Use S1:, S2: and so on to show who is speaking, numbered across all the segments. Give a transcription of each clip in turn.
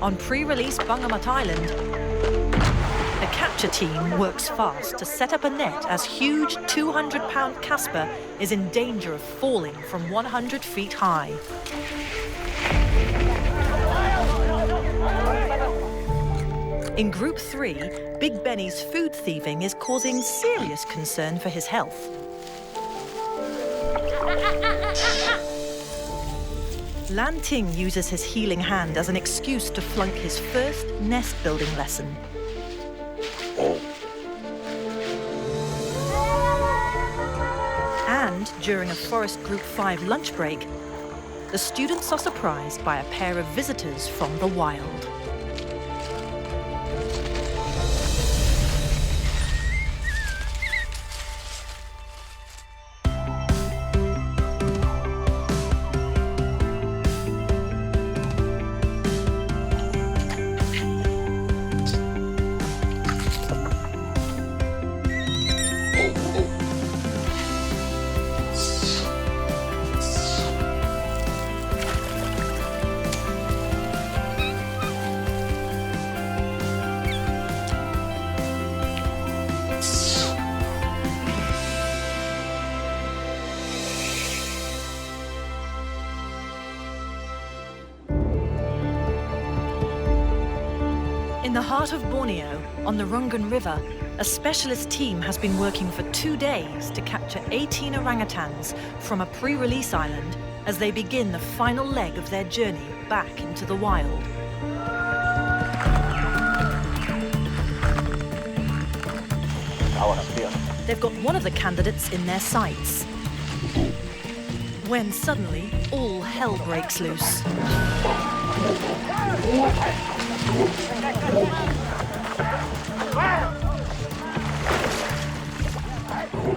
S1: On pre-release Bungamat Island, the capture team works fast to set up a net as huge 200-pound Casper is in danger of falling from 100 feet high. In Group 3, Big Beni's food thieving is causing serious concern for his health. Lan Ting uses his healing hand as an excuse to flunk his first nest-building lesson. And during a Forest Group 5 lunch break, the students are surprised by a pair of visitors from the wild. In the heart of Borneo, on the Rungun River, a specialist team has been working for 2 days to capture 18 orangutans from a pre-release island as they begin the final leg of their journey back into the wild. They've got one of the candidates in their sights, when suddenly all hell breaks loose.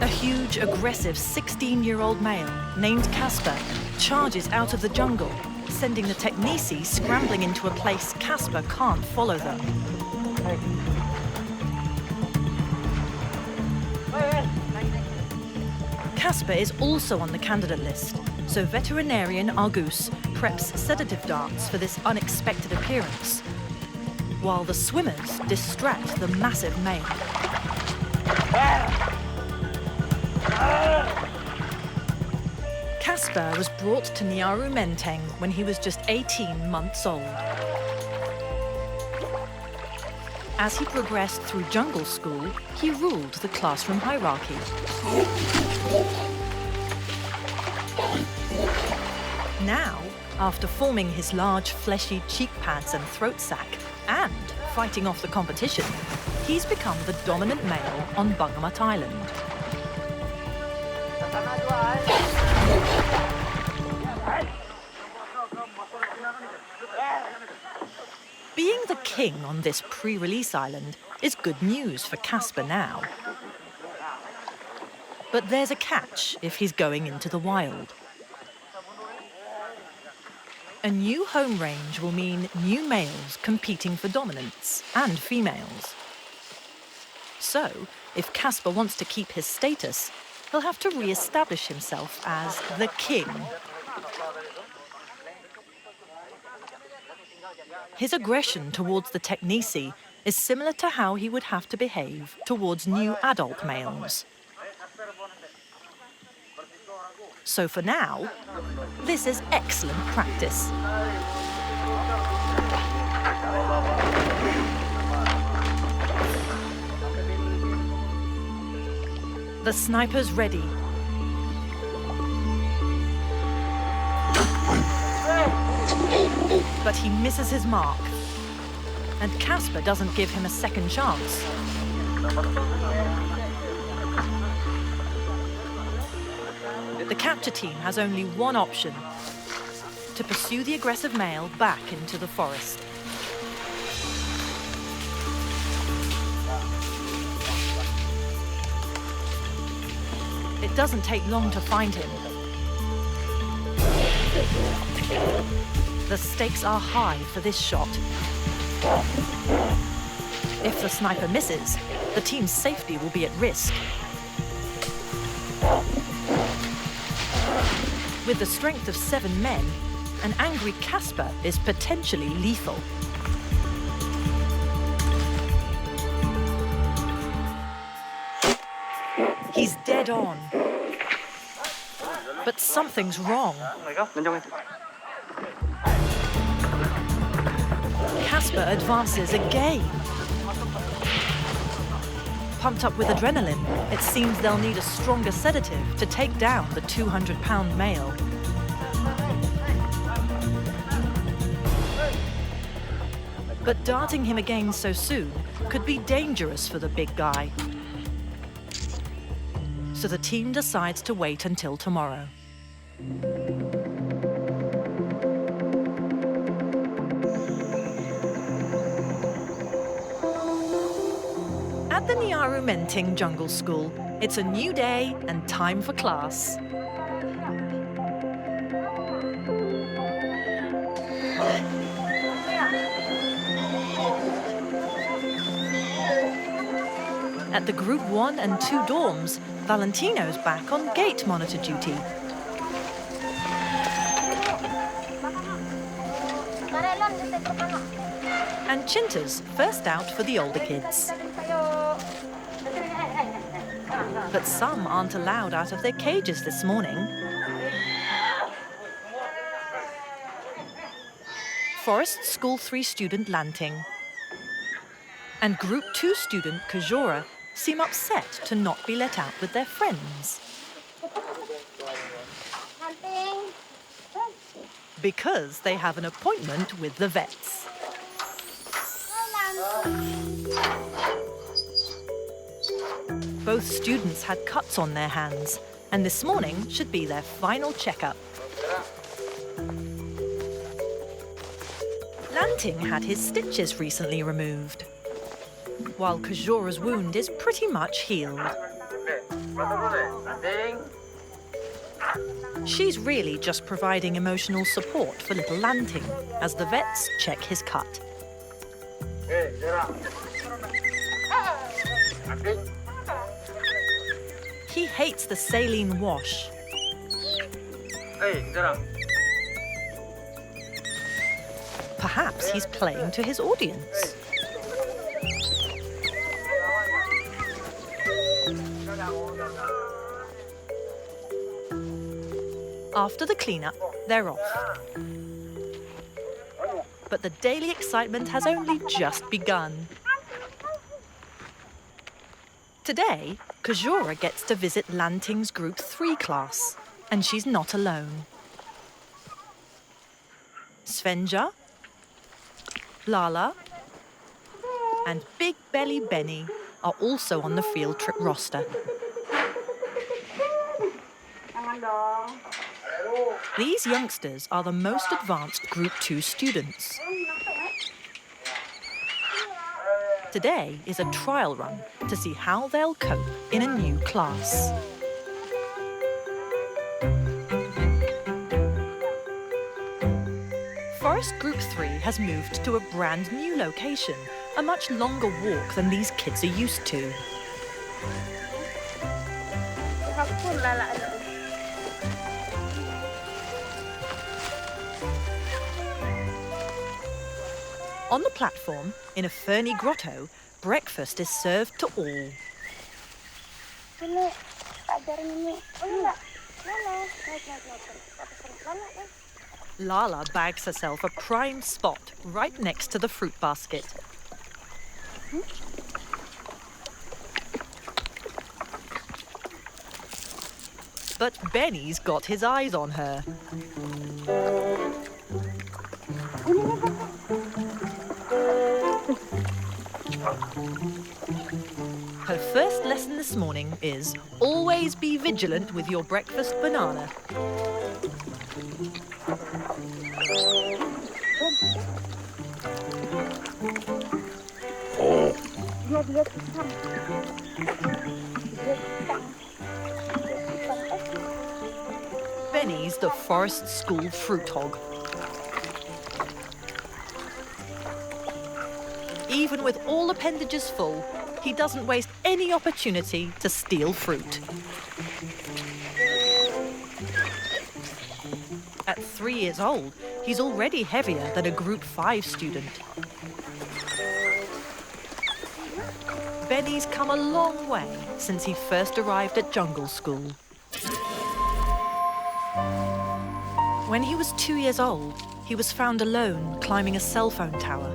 S1: A huge, aggressive 16-year-old male named Kasper charges out of the jungle, sending the Teknisi scrambling into a place Casper can't follow them. Casper is also on the candidate list, so veterinarian Argus preps sedative darts for this unexpected appearance, while the swimmers distract the massive male. Casper was brought to Nyaru Menteng when he was just 18 months old. As he progressed through jungle school, he ruled the classroom hierarchy. Now, after forming his large fleshy cheek pads and throat sac, and fighting off the competition, he's become the dominant male on Bungamat Island. Being the king on this pre-release island is good news for Casper now. But there's a catch if he's going into the wild. A new home range will mean new males competing for dominance and females. So, if Casper wants to keep his status, he'll have to re-establish himself as the king. His aggression towards the Teknisi is similar to how he would have to behave towards new adult males. So for now, this is excellent practice. The sniper's ready. But he misses his mark, and Casper doesn't give him a second chance. The capture team has only one option: to pursue the aggressive male back into the forest. It doesn't take long to find him. The stakes are high for this shot. If the sniper misses, the team's safety will be at risk. With the strength of 7 men, an angry Kasper is potentially lethal. He's dead on. But something's wrong. Casper advances again. Pumped up with adrenaline, it seems they'll need a stronger sedative to take down the 200-pound male. But darting him again so soon could be dangerous for the big guy. So the team decides to wait until tomorrow. At the Rehabilitating Jungle School, it's a new day and time for class. At the Group 1 and 2 dorms, Valentino's back on gate monitor duty. And Chinta's first out for the older kids. But some aren't allowed out of their cages this morning. Forest School 3 student Lanting and Group 2 student Kajora seem upset to not be let out with their friends. Because they have an appointment with the vets. Both students had cuts on their hands, and this morning should be their final checkup. Lanting had his stitches recently removed, while Kajora's wound is pretty much healed. She's really just providing emotional support for little Lanting as the vets check his cut. He hates the saline wash. Perhaps he's playing to his audience. After the cleanup, they're off. But the daily excitement has only just begun. Today, Kajora gets to visit Lanting's Group 3 class, and she's not alone. Svenja, Lala, and Big Belly Beni are also on the field trip roster. These youngsters are the most advanced Group 2 students. Today is a trial run to see how they'll cope in a new class. Forest Group 3 has moved to a brand new location, a much longer walk than these kids are used to. On the platform, in a ferny grotto, breakfast is served to all. Lala bags herself a prime spot right next to the fruit basket. But Benny's got his eyes on her. Her first lesson this morning is always be vigilant with your breakfast banana. Benny's the Forest School fruit hog. Even with all appendages full, he doesn't waste any opportunity to steal fruit. At 3 years old, he's already heavier than a Group 5 student. Beni's come a long way since he first arrived at jungle school. When he was 2 years old, he was found alone climbing a cell phone tower.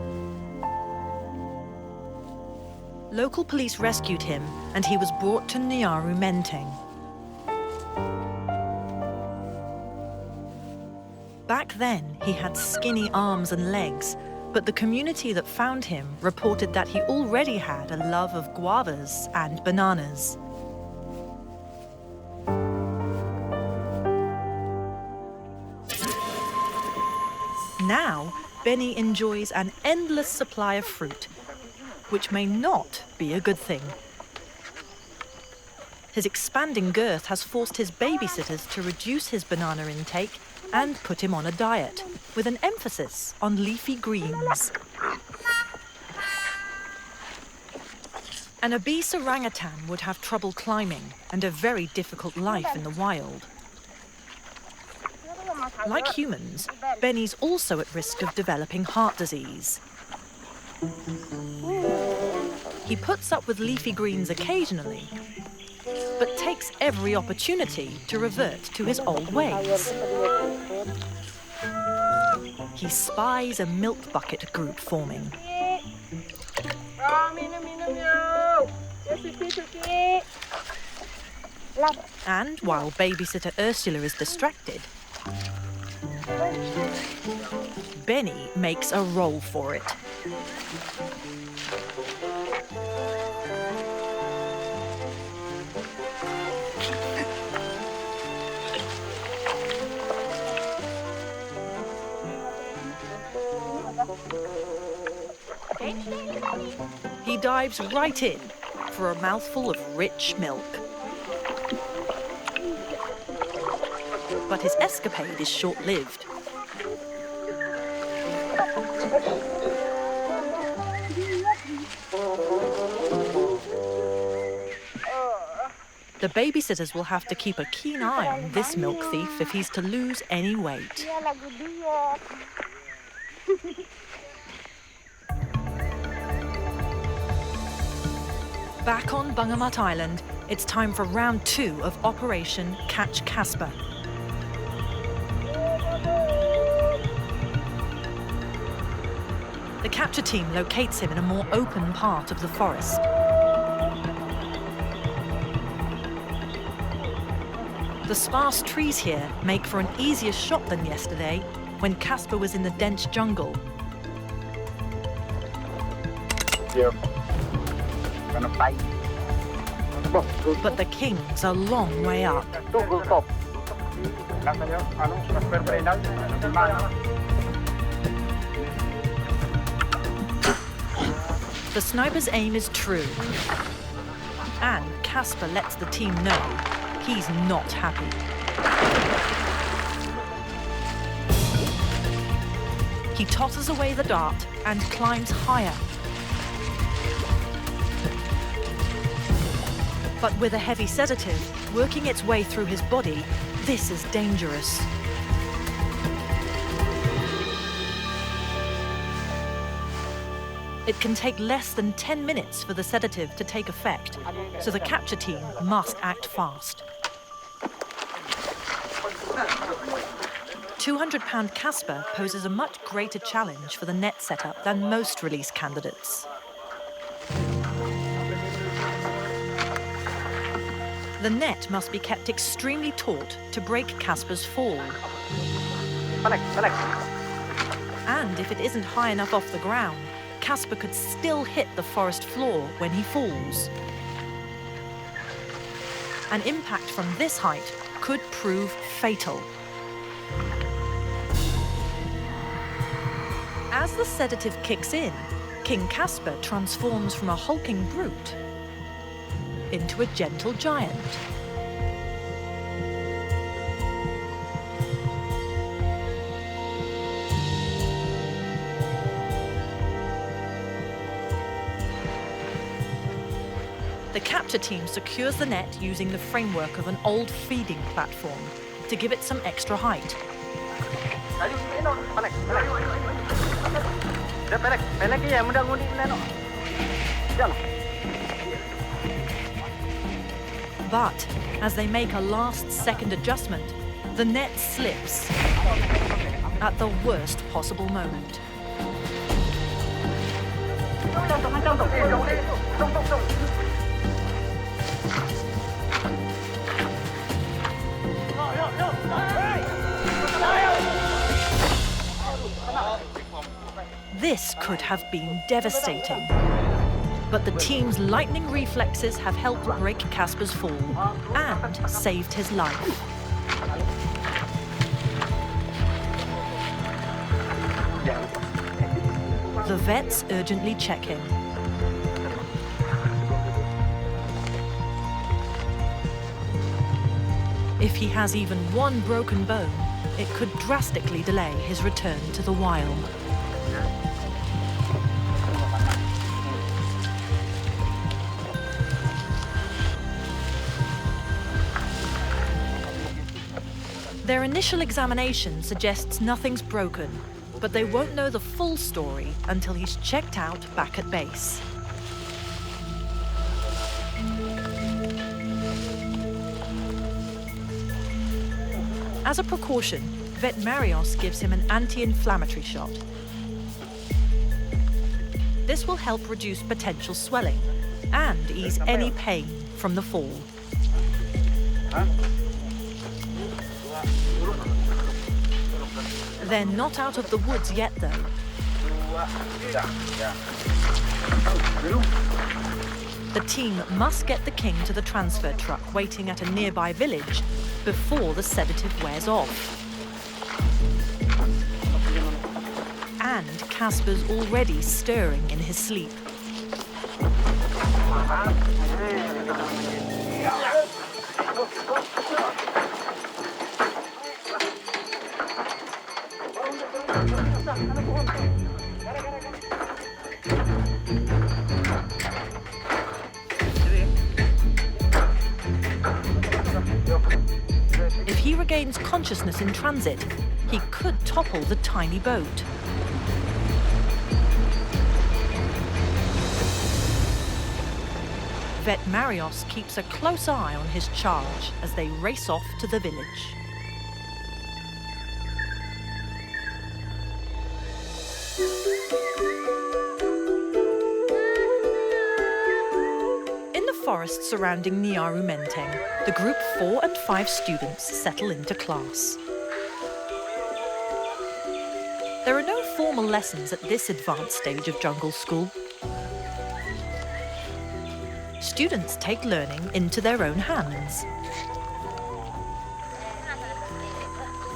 S1: Local police rescued him and he was brought to Nyaru Menteng. Back then, he had skinny arms and legs, but the community that found him reported that he already had a love of guavas and bananas. Now, Beni enjoys an endless supply of fruit, which may not be a good thing. His expanding girth has forced his babysitters to reduce his banana intake and put him on a diet, with an emphasis on leafy greens. An obese orangutan would have trouble climbing and a very difficult life in the wild. Like humans, Beni's also at risk of developing heart disease. He puts up with leafy greens occasionally, but takes every opportunity to revert to his old ways. He spies a milk bucket group forming. And while babysitter Ursula is distracted, Beni makes a roll for it. He dives right in for a mouthful of rich milk. But his escapade is short-lived. The babysitters will have to keep a keen eye on this milk thief if he's to lose any weight. Back on Bungamat Island, it's time for round 2 of Operation Catch Casper. The capture team locates him in a more open part of the forest. The sparse trees here make for an easier shot than yesterday, when Casper was in the dense jungle. But the king's a long way up. The sniper's aim is true, and Casper lets the team know he's not happy. He tosses away the dart and climbs higher. But with a heavy sedative working its way through his body, this is dangerous. It can take less than 10 minutes for the sedative to take effect, so the capture team must act fast. 200-pound Casper poses a much greater challenge for the net setup than most release candidates. The net must be kept extremely taut to break Casper's fall. And if it isn't high enough off the ground, Casper could still hit the forest floor when he falls. An impact from this height could prove fatal. As the sedative kicks in, King Casper transforms from a hulking brute into a gentle giant. The capture team secures the net using the framework of an old feeding platform to give it some extra height. But as they make a last-second adjustment, the net slips at the worst possible moment. This could have been devastating. But the team's lightning reflexes have helped break Casper's fall and saved his life. The vets urgently check him. If he has even one broken bone, it could drastically delay his return to the wild. Their initial examination suggests nothing's broken, but they won't know the full story until he's checked out back at base. As a precaution, Vet Marios gives him an anti-inflammatory shot. This will help reduce potential swelling and ease any pain from the fall. They're not out of the woods yet, though. The team must get the king to the transfer truck waiting at a nearby village before the sedative wears off. And Casper's already stirring in his sleep. If he regains consciousness in transit, he could topple the tiny boat. Vet Marios keeps a close eye on his charge as they race off to the village. In the forest surrounding Niaru Menteng, the group 4 and 5 students settle into class. There are no formal lessons at this advanced stage of jungle school. Students take learning into their own hands.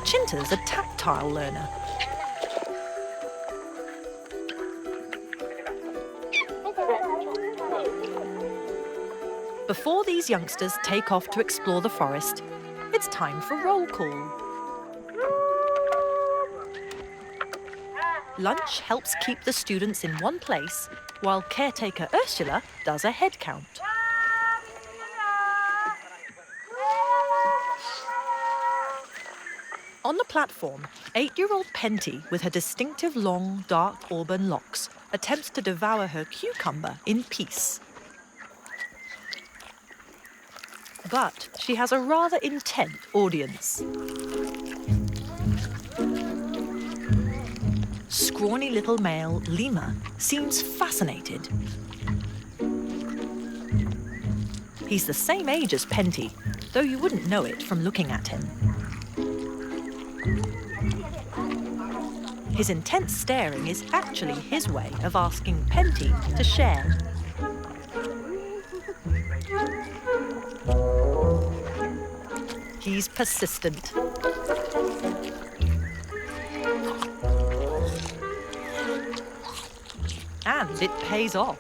S1: Chinta's a tactile learner. Before these youngsters take off to explore the forest, it's time for roll call. Lunch helps keep the students in one place, while caretaker Ursula does a head count. On the platform, 8-year-old Penty, with her distinctive long, dark auburn locks, attempts to devour her cucumber in peace. But she has a rather intent audience. Scrawny little male Lima seems fascinated. He's the same age as Penty, though you wouldn't know it from looking at him. His intense staring is actually his way of asking Penty to share. He's persistent. And it pays off.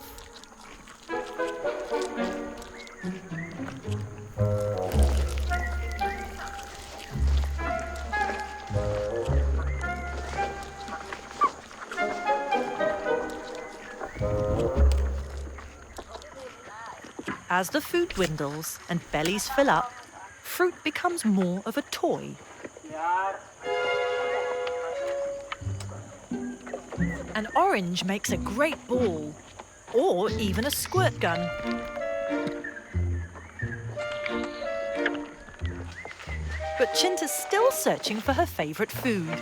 S1: As the food dwindles and bellies fill up, fruit becomes more of a toy. An orange makes a great ball, or even a squirt gun. But Chinta's still searching for her favourite food.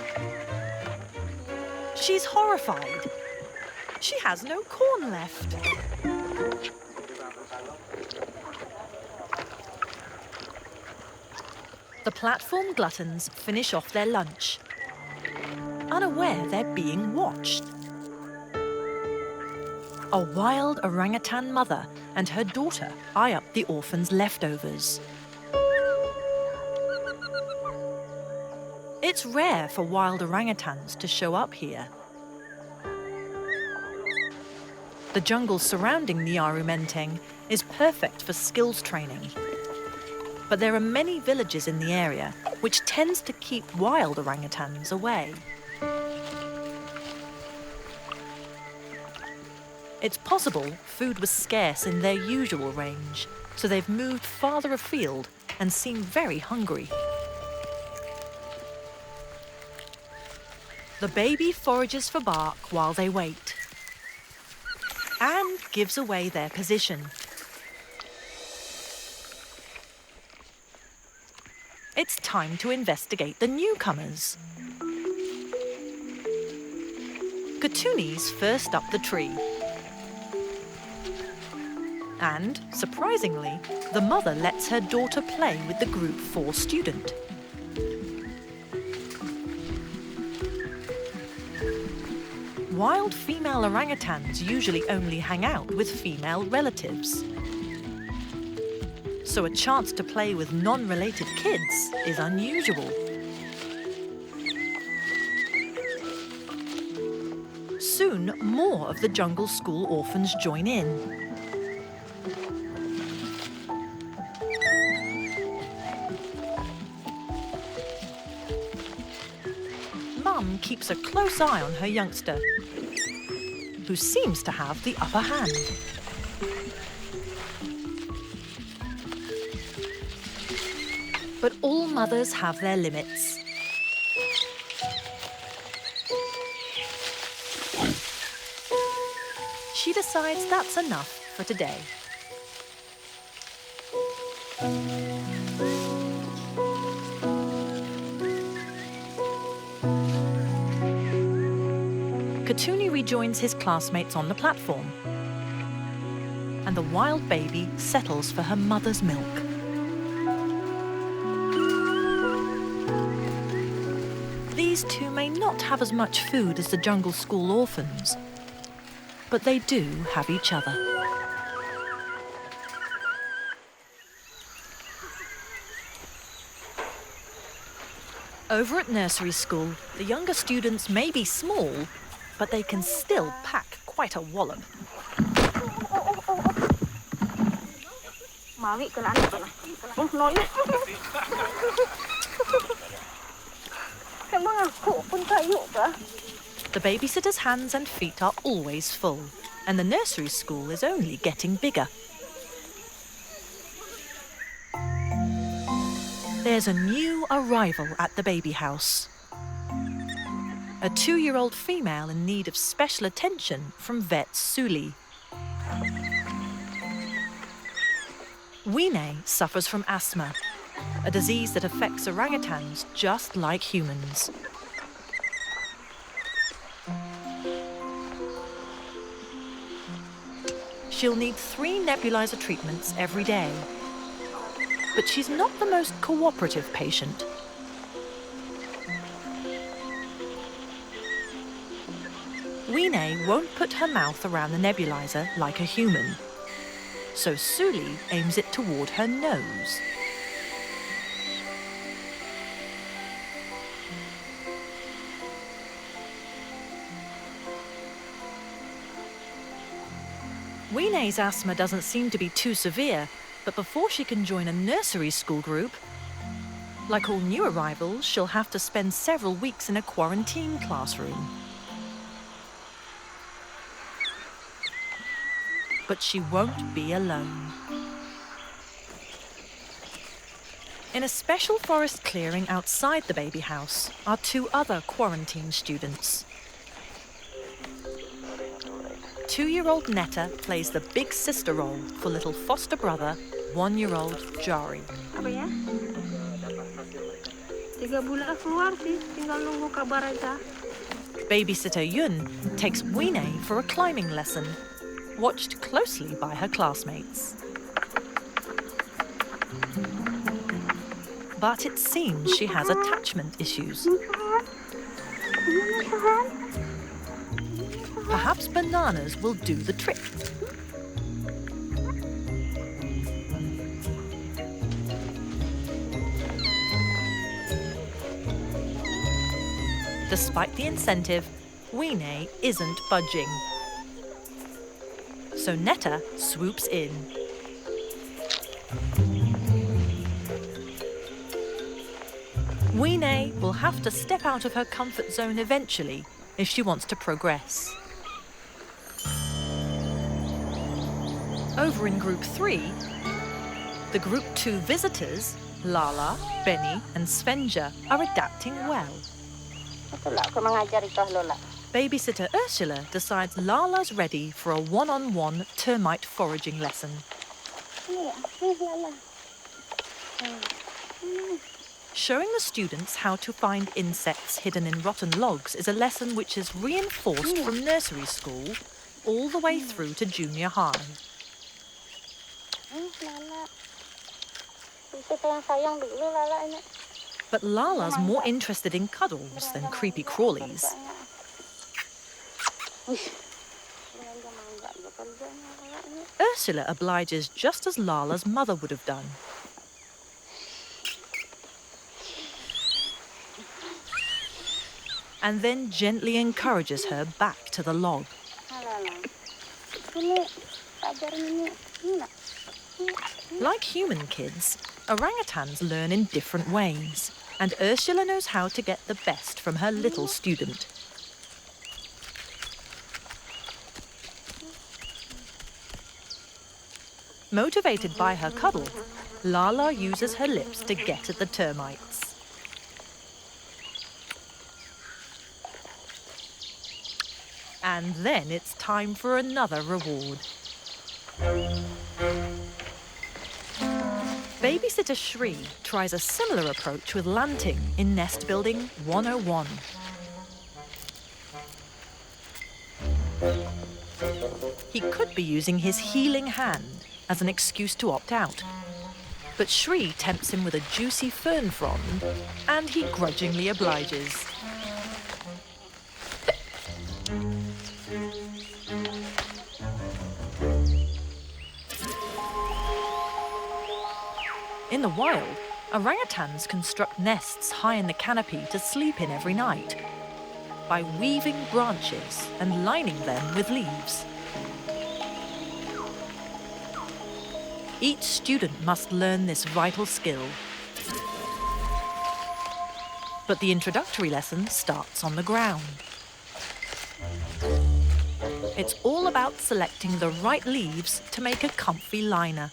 S1: She's horrified. She has no corn left. The platform gluttons finish off their lunch, unaware they're being watched. A wild orangutan mother and her daughter eye up the orphans' leftovers. It's rare for wild orangutans to show up here. The jungle surrounding the Arumenteng is perfect for skills training. But there are many villages in the area, which tends to keep wild orangutans away. It's possible food was scarce in their usual range, so they've moved farther afield and seem very hungry. The baby forages for bark while they wait and gives away their position. It's time to investigate the newcomers. Katuni's first up the tree. And, surprisingly, the mother lets her daughter play with the Group 4 student. Wild female orangutans usually only hang out with female relatives. So a chance to play with non-related kids is unusual. Soon, more of the jungle school orphans join in. Mum keeps a close eye on her youngster, who seems to have the upper hand. But all mothers have their limits. She decides that's enough for today. Katuni rejoins his classmates on the platform, and the wild baby settles for her mother's milk. These two may not have as much food as the jungle school orphans, but they do have each other. Over at nursery school, the younger students may be small, but they can still pack quite a wallop. The babysitter's hands and feet are always full, and the nursery school is only getting bigger. There's a new arrival at the baby house. A 2-year-old female in need of special attention from vet Suli. Wine suffers from asthma, a disease that affects orangutans just like humans. She'll need 3 nebulizer treatments every day. But she's not the most cooperative patient. Wine won't put her mouth around the nebulizer like a human, so Suli aims it toward her nose. Wine's asthma doesn't seem to be too severe, but before she can join a nursery school group, like all new arrivals, she'll have to spend several weeks in a quarantine classroom. But she won't be alone. In a special forest clearing outside the baby house are 2 other quarantine students. 2-year-old Netta plays the big sister role for little foster brother, 1-year-old Jari.
S2: 3 bulan keluar sih, tinggal nunggu kabar aja.
S1: Babysitter Yun takes Wine for a climbing lesson, watched closely by her classmates. But it seems she has attachment issues. Perhaps bananas will do the trick. Despite the incentive, Wine isn't budging. So Netta swoops in. Wine will have to step out of her comfort zone eventually if she wants to progress. Over in Group 3, the Group 2 visitors, Lala, Beni and Svenja, are adapting well. Babysitter Ursula decides Lala's ready for a one-on-one termite foraging lesson. Showing the students how to find insects hidden in rotten logs is a lesson which is reinforced from nursery school all the way through to junior high. But Lala's more interested in cuddles than creepy crawlies. Ursula obliges just as Lala's mother would have done. And then gently encourages her back to the log. Like human kids, orangutans learn in different ways, and Ursula knows how to get the best from her little student. Motivated by her cuddle, Lala uses her lips to get at the termites. And then it's time for another reward. Babysitter Shri tries a similar approach with Lanting in Nest Building 101. He could be using his healing hand as an excuse to opt out. But Shri tempts him with a juicy fern frond, and he grudgingly obliges. In the wild, orangutans construct nests high in the canopy to sleep in every night by weaving branches and lining them with leaves. Each student must learn this vital skill. But the introductory lesson starts on the ground. It's all about selecting the right leaves to make a comfy liner.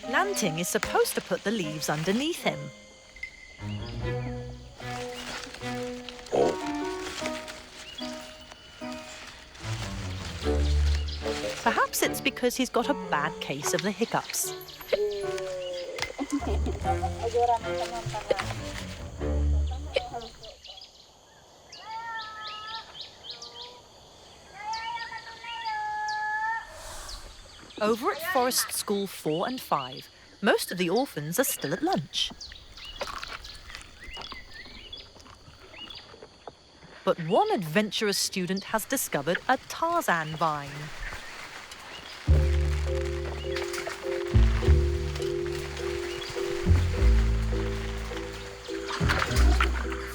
S1: Lanting is supposed to put the leaves underneath him. Perhaps it's because he's got a bad case of the hiccups. Over at Forest School 4 and 5, most of the orphans are still at lunch. But one adventurous student has discovered a Tarzan vine.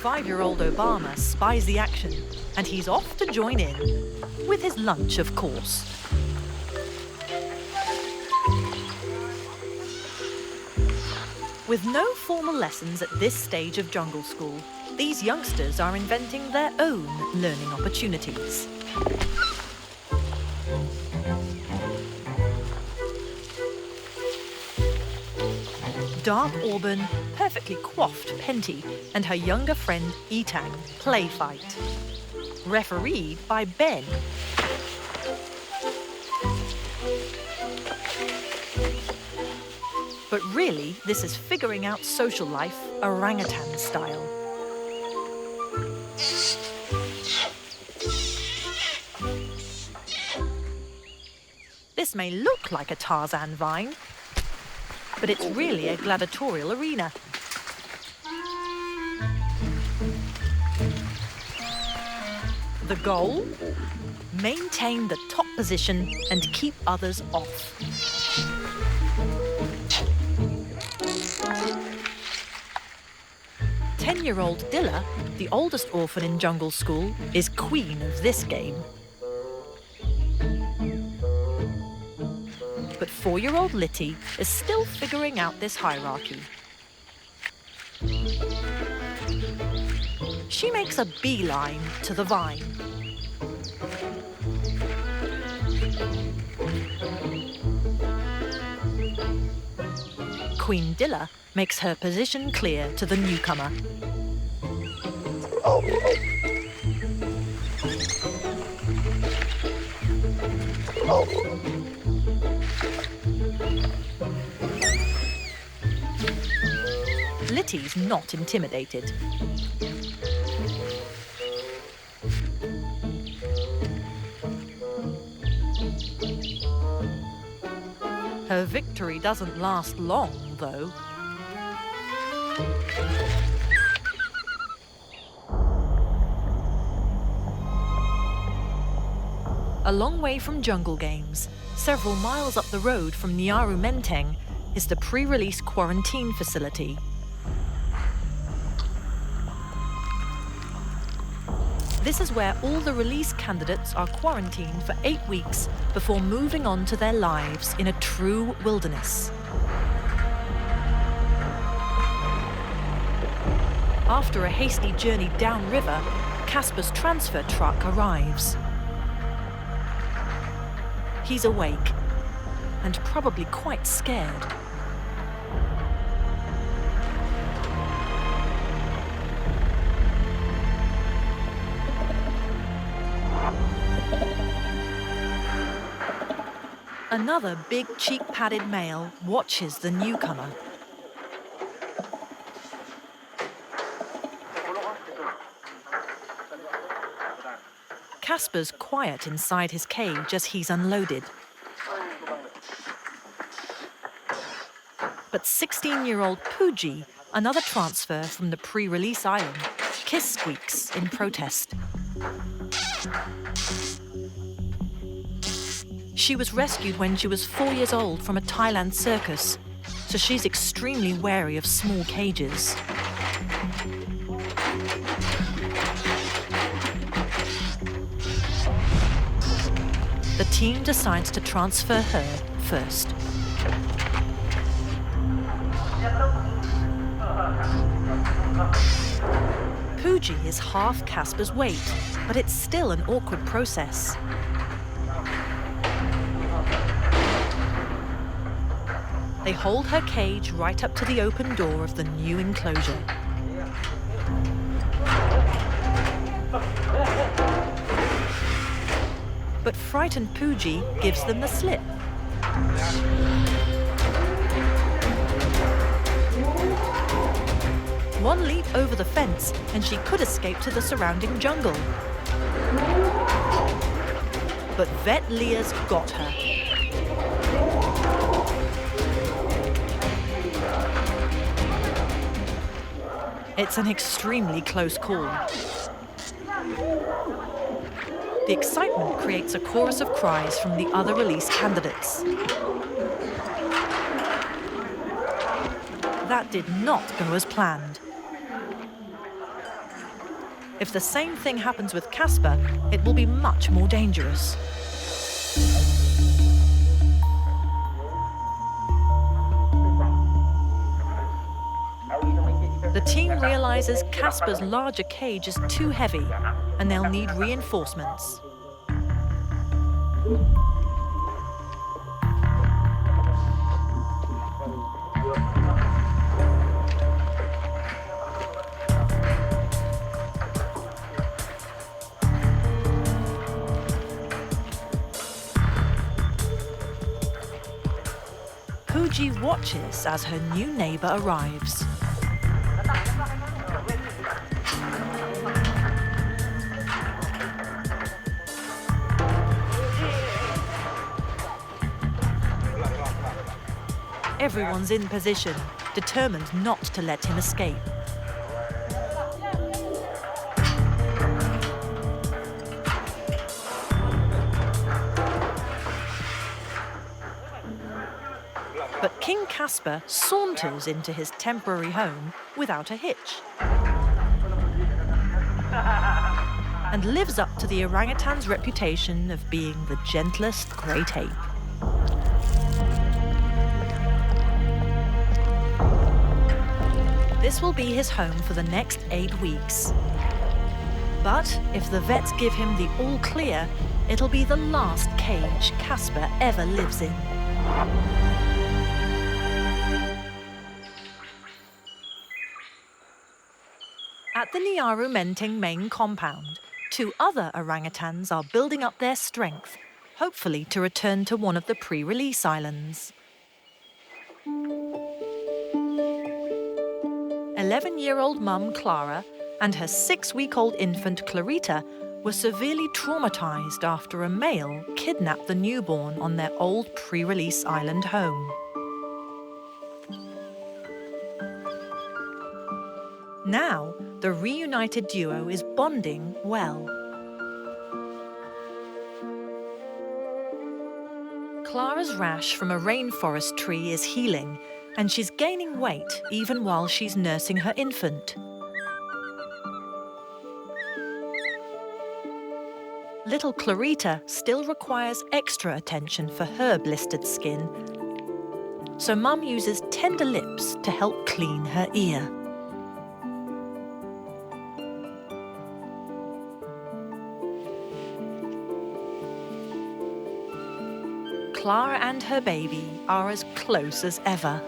S1: Five-year-old Obama spies the action, and he's off to join in, with his lunch, of course. With no formal lessons at this stage of jungle school, these youngsters are inventing their own learning opportunities. Dark auburn, perfectly coiffed Penty and her younger friend Etang play fight. Refereed by Ben. Really, this is figuring out social life orangutan style. This may look like a Tarzan vine, but it's really a gladiatorial arena. The goal? Maintain the top position and keep others off. Ten-year-old Dilla, the oldest orphan in jungle school, is queen of this game. But 4-year-old Litty is still figuring out this hierarchy. She makes a beeline to the vine. Queen Dilla makes her position clear to the newcomer. Litty's not intimidated. Her victory doesn't last long, though. A long way from jungle games, several miles up the road from Nyaru Menteng, is the pre-release quarantine facility. This is where all the release candidates are quarantined for 8 weeks before moving on to their lives in a true wilderness. After a hasty journey downriver, Casper's transfer truck arrives. He's awake and probably quite scared. Another big cheek-padded male watches the newcomer. Casper's quiet inside his cage as he's unloaded. But 16-year-old Puji, another transfer from the pre-release island, kiss squeaks in protest. She was rescued when she was 4 years old from a Thailand circus, so she's extremely wary of small cages. The team decides to transfer her first. Puji is half Casper's weight, but it's still an awkward process. They hold her cage right up to the open door of the new enclosure. But frightened Puji gives them the slip. One leap over the fence and she could escape to the surrounding jungle. But Vet Leah's got her. It's an extremely close call. The excitement creates a chorus of cries from the other release candidates. That did not go as planned. If the same thing happens with Casper, it will be much more dangerous. The team realizes Casper's larger cage is too heavy, and they'll need reinforcements. Angie watches as her new neighbour arrives. Everyone's in position, determined not to let him escape. But King Casper saunters into his temporary home without a hitch and lives up to the orangutan's reputation of being the gentlest great ape. This will be his home for the next 8 weeks. But if the vets give him the all clear, it'll be the last cage Casper ever lives in. At the Menting main compound, 2 other orangutans are building up their strength, hopefully to return to one of the pre-release islands. 11-year-old mum Clara and her 6-week-old infant Clarita were severely traumatized after a male kidnapped the newborn on their old pre-release island home. Now, the reunited duo is bonding well. Clara's rash from a rainforest tree is healing, and she's gaining weight even while she's nursing her infant. Little Clarita still requires extra attention for her blistered skin, so Mum uses tender lips to help clean her ear. Clara and her baby are as close as ever.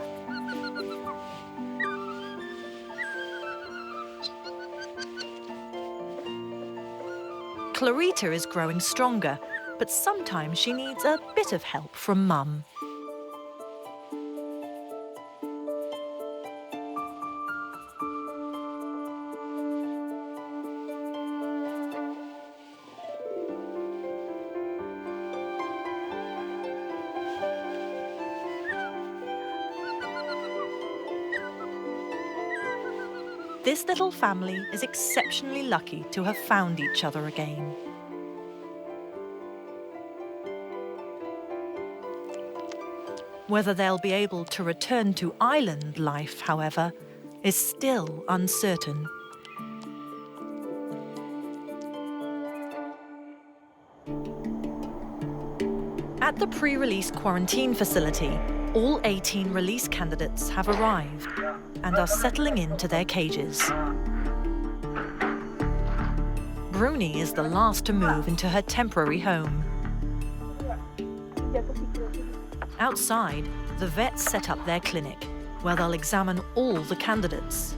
S1: Clarita is growing stronger, but sometimes she needs a bit of help from Mum. This little family is exceptionally lucky to have found each other again. Whether they'll be able to return to island life, however, is still uncertain. At the pre-release quarantine facility, all 18 release candidates have arrived and are settling into their cages. Bruni is the last to move into her temporary home. Outside, the vets set up their clinic, where they'll examine all the candidates.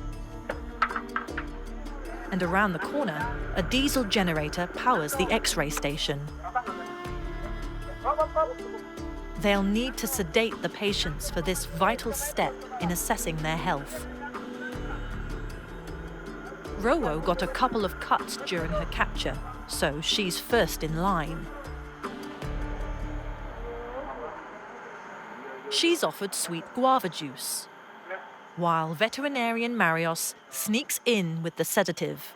S1: And around the corner, a diesel generator powers the X-ray station. They'll need to sedate the patients for this vital step in assessing their health. Rowo got a couple of cuts during her capture, so she's first in line. She's offered sweet guava juice, while veterinarian Marios sneaks in with the sedative.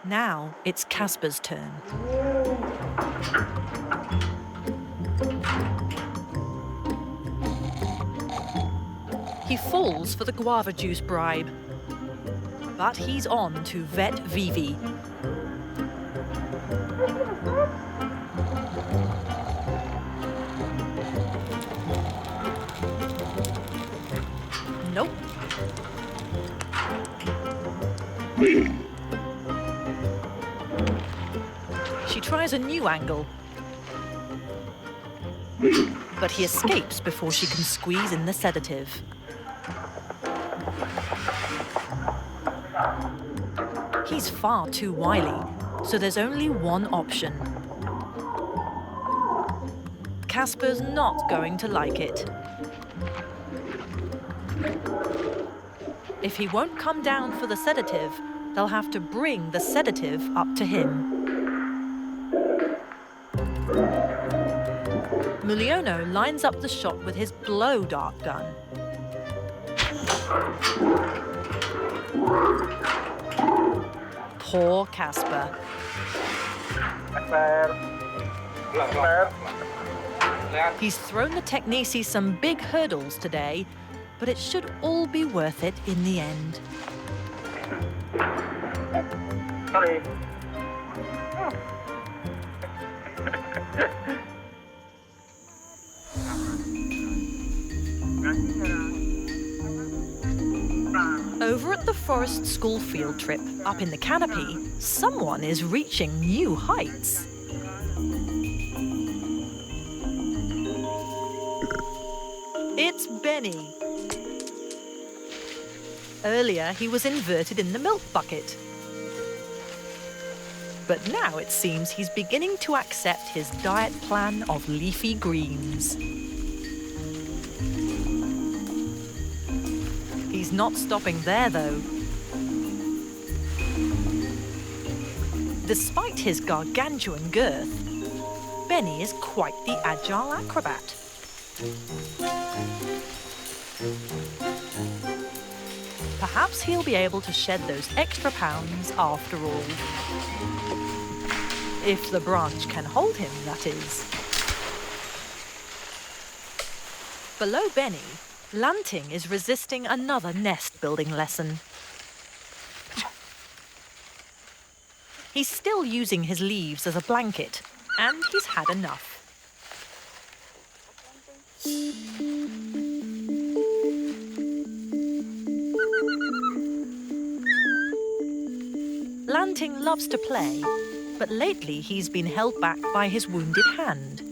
S1: Now it's Casper's turn. He falls for the guava juice bribe, but he's on to Vet Vivi. Nope. She tries a new angle. but he escapes before she can squeeze in the sedative. He's far too wily, so there's only one option. Casper's not going to like it. If he won't come down for the sedative, they'll have to bring the sedative up to him. Muliono lines up the shot with his blow dart gun. Poor Casper. He's thrown the Technisi some big hurdles today, but it should all be worth it in the end.
S3: Sorry.
S1: Over at the forest school field trip, up in the canopy, someone is reaching new heights. It's Beni. Earlier, he was inverted in the milk bucket. But now it seems he's beginning to accept his diet plan of leafy greens. He's not stopping there, though. Despite his gargantuan girth, Beni is quite the agile acrobat. Perhaps he'll be able to shed those extra pounds after all. If the branch can hold him, that is. Below Beni, Lanting is resisting another nest-building lesson. He's still using his leaves as a blanket, and he's had enough. Lanting loves to play, but lately he's been held back by his wounded hand.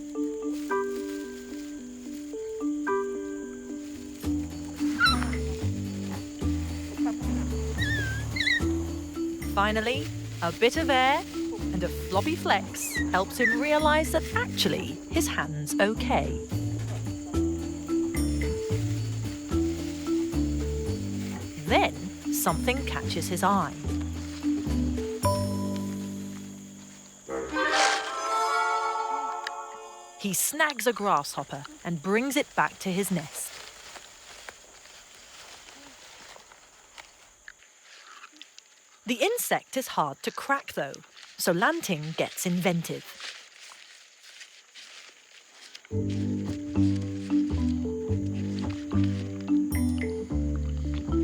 S1: Finally, a bit of air and a floppy flex helps him realise that actually his hand's okay. Then something catches his eye. He snags a grasshopper and brings it back to his nest. The insect is hard to crack, though, so Lanting gets inventive.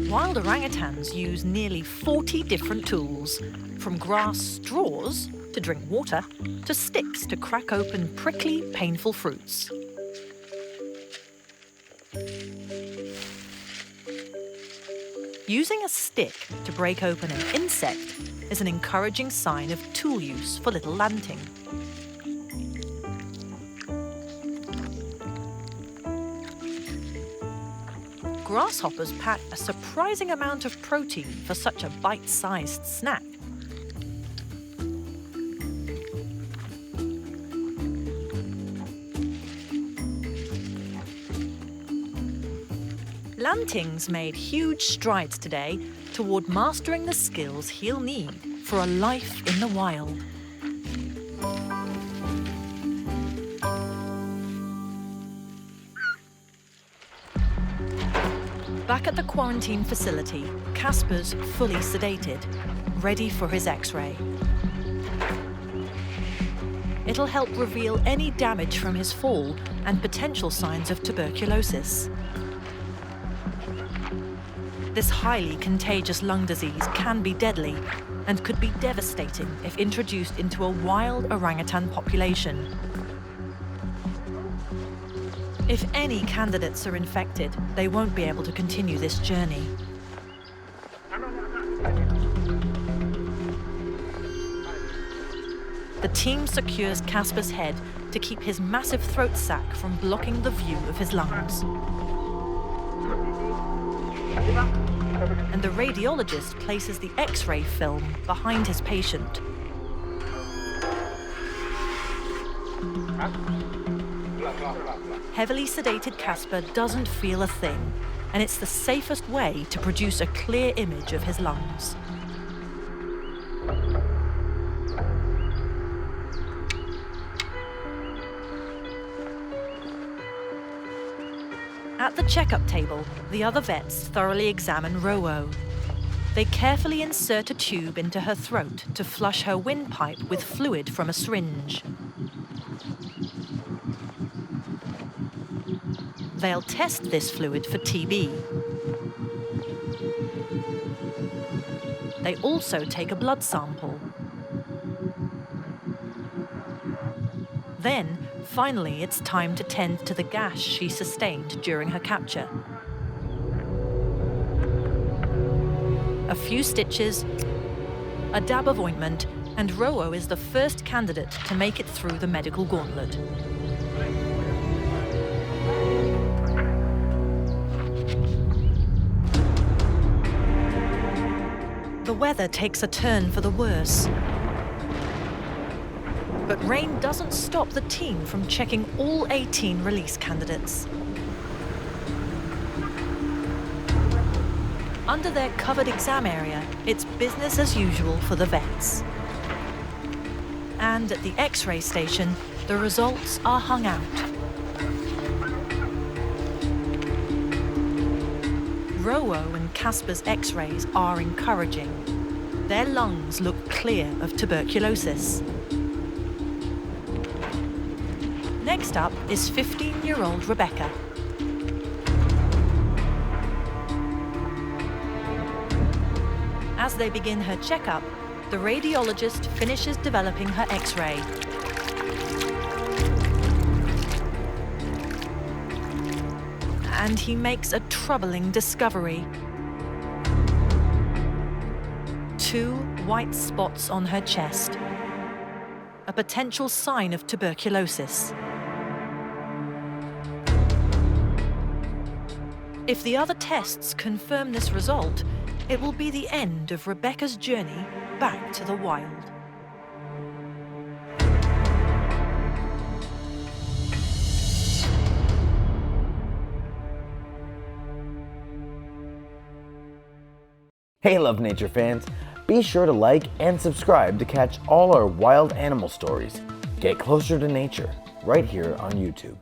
S1: Wild orangutans use nearly 40 different tools, from grass straws to drink water, to sticks to crack open prickly, painful fruits. Using a stick to break open an insect is an encouraging sign of tool use for little Lanting. Grasshoppers pack a surprising amount of protein for such a bite-sized snack. Lanting's made huge strides today toward mastering the skills he'll need for a life in the wild. Back at the quarantine facility, Casper's fully sedated, ready for his X-ray. It'll help reveal any damage from his fall and potential signs of tuberculosis. This highly contagious lung disease can be deadly and could be devastating if introduced into a wild orangutan population. If any candidates are infected, they won't be able to continue this journey. The team secures Casper's head to keep his massive throat sac from blocking the view of his lungs. And the radiologist places the X-ray film behind his patient. Heavily sedated Casper doesn't feel a thing, and it's the safest way to produce a clear image of his lungs. At the checkup table, the other vets thoroughly examine Ro-O. They carefully insert a tube into her throat to flush her windpipe with fluid from a syringe. They'll test this fluid for TB. They also take a blood sample. Then, finally, it's time to tend to the gash she sustained during her capture. A few stitches, a dab of ointment, and Ro-O is the first candidate to make it through the medical gauntlet. The weather takes a turn for the worse. But rain doesn't stop the team from checking all 18 release candidates. Under their covered exam area, it's business as usual for the vets. And at the X-ray station, the results are hung out. Ro-O and Casper's X-rays are encouraging. Their lungs look clear of tuberculosis. Next up is 15-year-old Rebecca. As they begin her checkup, the radiologist finishes developing her X-ray. And he makes a troubling discovery. 2 white spots on her chest. A potential sign of tuberculosis. If the other tests confirm this result, it will be the end of Rebecca's journey back to the wild.
S3: Hey Love Nature fans, be sure to like and subscribe to catch all our wild animal stories. Get closer to nature right here on YouTube.